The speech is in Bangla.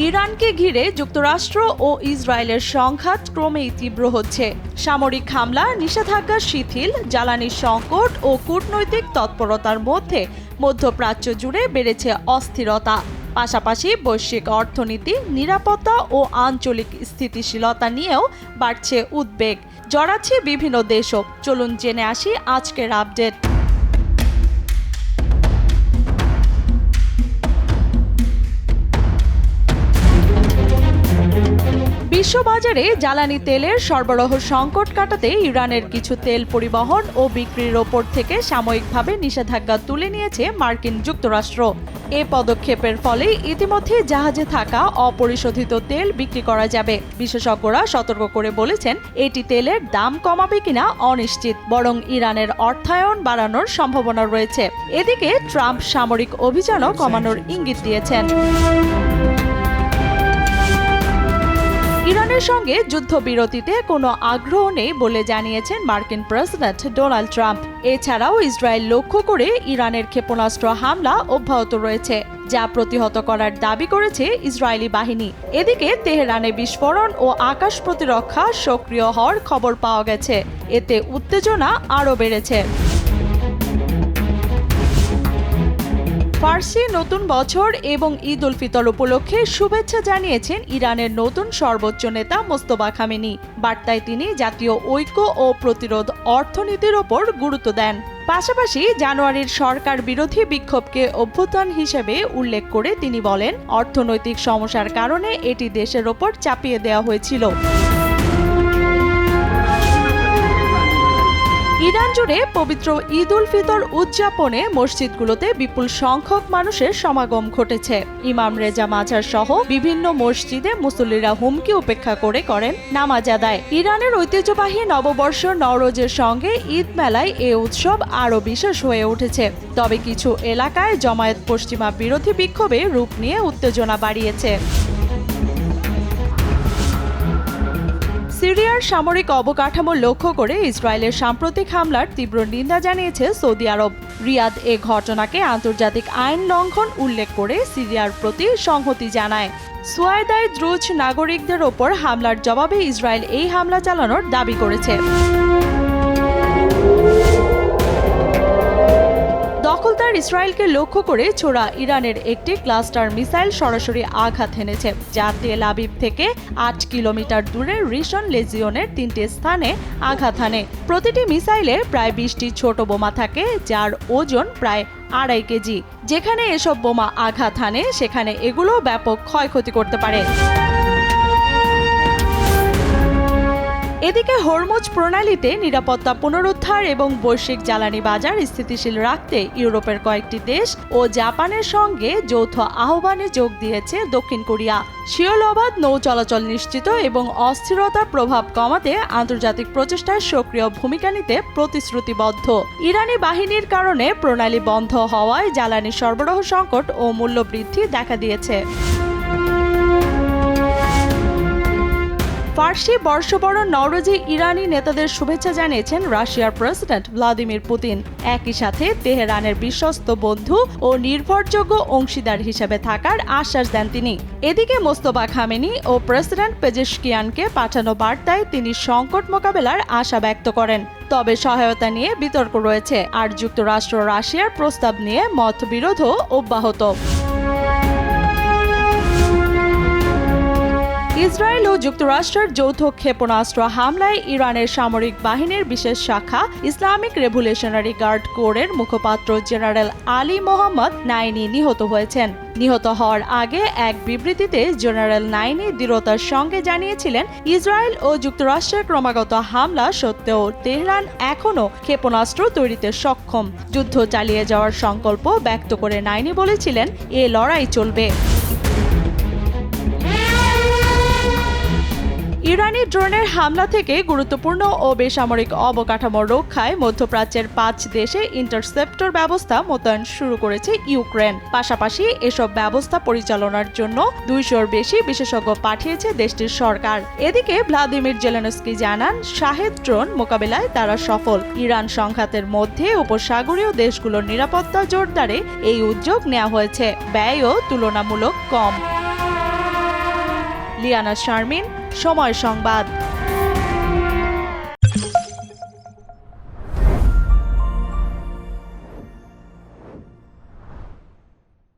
ইরানকে ঘিরে যুক্তরাষ্ট্র ও ইসরায়েলের সংঘাত ক্রমেই তীব্র হচ্ছে। সামরিক হামলা, নিষেধাজ্ঞা শিথিল, জ্বালানি সংকট ও কূটনৈতিক তৎপরতার মধ্যে মধ্যপ্রাচ্য জুড়ে বেড়েছে অস্থিরতা। পাশাপাশি বৈশ্বিক অর্থনীতি, নিরাপত্তা ও আঞ্চলিক স্থিতিশীলতা নিয়েও বাড়ছে উদ্বেগ। জড়াচ্ছে বিভিন্ন দেশও। চলুন জেনে আসি আজকের আপডেট। বিশ্ববাজারে জ্বালানি তেলের সরবরাহ সংকট কাটাতে ইরানের কিছু তেল পরিবহন ও বিক্রির ওপর থেকে সাময়িকভাবে নিষেধাজ্ঞা তুলে নিয়েছে মার্কিন যুক্তরাষ্ট্র। এ পদক্ষেপের ফলে ইতিমধ্যে জাহাজে থাকা অপরিশোধিত তেল বিক্রি করা যাবে। বিশেষজ্ঞরা সতর্ক করে বলেছেন, এটি তেলের দাম কমাবে কিনা অনিশ্চিত, বরং ইরানের অর্থায়ন বাড়ানোর সম্ভাবনা রয়েছে। এদিকে ট্রাম্প সামরিক অভিযানও কমানোর ইঙ্গিত দিয়েছেন। ইরানের সঙ্গে যুদ্ধবিরতিতে কোনো আগ্রহ নেই বলে জানিয়েছেন মার্কিন প্রেসিডেন্ট ডোনাল্ড ট্রাম্প। এছাড়াও ইসরায়েল লক্ষ্য করে ইরানের ক্ষেপণাস্ত্র হামলা অব্যাহত রয়েছে, যা প্রতিহত করার দাবি করেছে ইসরায়েলি বাহিনী। এদিকে তেহরানে বিস্ফোরণ ও আকাশ প্রতিরক্ষা সক্রিয় হওয়ার খবর পাওয়া গেছে। এতে উত্তেজনা আরও বেড়েছে। ফার্সি নতুন বছর এবং ঈদ উল ফিতর উপলক্ষে শুভেচ্ছা জানিয়েছেন ইরানের নতুন সর্বোচ্চ নেতা মোস্তফা খামেনি। বার্তায় তিনি জাতীয় ঐক্য ও প্রতিরোধ অর্থনীতির ওপর গুরুত্ব দেন। পাশাপাশি জানুয়ারির সরকার বিরোধী বিক্ষোভকে অভ্যুত্থান হিসেবে উল্লেখ করে তিনি বলেন, অর্থনৈতিক সমস্যার কারণে এটি দেশের ওপর চাপিয়ে দেওয়া হয়েছিল। ইরান জুড়ে পবিত্র ঈদ উল ফিতর উদযাপনে মসজিদগুলোতে বিপুল সংখ্যক মানুষের সমাগম ঘটেছে। ইমাম রেজা মাজার সহ বিভিন্ন মসজিদে মুসল্লিরা হুমকি উপেক্ষা করেন নামাজ আদায়। ইরানের ঐতিহ্যবাহী নববর্ষ নওরোজের সঙ্গে ঈদ মেলায় এ উৎসব আরও বিশেষ হয়ে উঠেছে। তবে কিছু এলাকায় জমায়েত পশ্চিমা বিরোধী বিক্ষোভে রূপ নিয়ে উত্তেজনা বাড়িয়েছে। সিরিয়ার সামরিক অবকাঠামো লক্ষ্য করে ইসরায়েলের সাম্প্রতিক হামলার তীব্র নিন্দা জানিয়েছে সৌদি আরব। রিয়াদ এ ঘটনাকে আন্তর্জাতিক আইন লঙ্ঘন উল্লেখ করে সিরিয়ার প্রতি সংহতি জানায়। সুয়াইদায় দ্রুজ নাগরিকদের ওপর হামলার জবাবে ইসরায়েল এই হামলা চালানোর দাবি করেছে। দখলদার ইসরায়েলকে লক্ষ্য করে ছোড়া ইরানের একটি ক্লাস্টার মিসাইল সরাসরি আঘাত হেনেছে, যা তেল আবিব থেকে ৮ কিলোমিটার দূরে রিশন লেজিওনের ৩টি স্থানে আঘাত হানে। প্রতিটি মিসাইলে প্রায় ২০টি ছোট বোমা থাকে, যার ওজন প্রায় ২.৫ কেজি। যেখানে এসব বোমা আঘাত হানে, সেখানে এগুলো ব্যাপক ক্ষয়ক্ষতি করতে পারে। এদিকে হরমুজ প্রণালীতে নিরাপত্তা পুনরুদ্ধার এবং বৈশ্বিক জ্বালানি বাজার স্থিতিশীল রাখতে ইউরোপের কয়েকটি দেশ ও জাপানের সঙ্গে যৌথ আহ্বানে যোগ দিয়েছে দক্ষিণ কোরিয়া। শিওল অবাধ নৌ চলাচল নিশ্চিত এবং অস্থিরতার প্রভাব কমাতে আন্তর্জাতিক প্রচেষ্টায় সক্রিয় ভূমিকা নিতে প্রতিশ্রুতিবদ্ধ। ইরানি বাহিনীর কারণে প্রণালী বন্ধ হওয়ায় জ্বালানি সরবরাহ সংকট ও মূল্যবৃদ্ধি দেখা দিয়েছে। ফার্সি বর্ষবরণ নওরোজে ইরানি নেতাদের শুভেচ্ছা জানিয়েছেন রাশিয়ার প্রেসিডেন্ট ভ্লাদিমির পুতিন। একই সাথে তেহরানের বিশ্বস্ত বন্ধু ও নির্ভরযোগ্য অংশীদার হিসেবে থাকার আশ্বাস দেন তিনি। এদিকে মোস্তফা খামেনি ও প্রেসিডেন্ট পেজেশকিয়ানকে পাঠানো বার্তায় তিনি সংকট মোকাবেলার আশা ব্যক্ত করেন। তবে সহায়তা নিয়ে বিতর্ক রয়েছে, আর যুক্তরাষ্ট্র রাশিয়ার প্রস্তাব নিয়ে মতবিরোধও অব্যাহত। ইসরায়েল ও যুক্তরাষ্ট্রের যৌথ ক্ষেপণাস্ত্র হামলায় ইরানের সামরিক বাহিনীর বিশেষ শাখা ইসলামিক রেভলিউশনারি গার্ড কোরের মুখপাত্র জেনারেল আলী মোহাম্মদ নাইনি নিহত হয়েছেন। নিহত হওয়ার আগে এক বিবৃতিতে জেনারেল নাইনি দৃঢ়তার সঙ্গে জানিয়েছিলেন, ইসরায়েল ও যুক্তরাষ্ট্রের ক্রমাগত হামলা সত্ত্বেও তেহরান এখনও ক্ষেপণাস্ত্র তৈরিতে সক্ষম। যুদ্ধ চালিয়ে যাওয়ার সংকল্প ব্যক্ত করে নাইনি বলেছিলেন, এ লড়াই চলবে। ইরানি ড্রোনের হামলা থেকে গুরুত্বপূর্ণ ও বেসামরিক অবকাঠামো রক্ষায় মধ্যপ্রাচ্যের ৫ দেশে ইন্টারসেপ্টর ব্যবস্থা মোতায়েন শুরু করেছে ইউক্রেন। পাশাপাশি এসব ব্যবস্থা পরিচালনার জন্য ২০০-র বেশি বিশেষজ্ঞ পাঠিয়েছে দেশটির সরকার। এদিকে ভ্লাদিমির জেলেনস্কি জানান, শাহেদ ড্রোন মোকাবিলায় তারা সফল। ইরান সংঘাতের মধ্যে উপসাগরীয় দেশগুলোর নিরাপত্তা জোরদারে এই উদ্যোগ নেওয়া হয়েছে, ব্যয়ও তুলনামূলক কম। লিয়ানা শারমিন, সময় সংবাদ।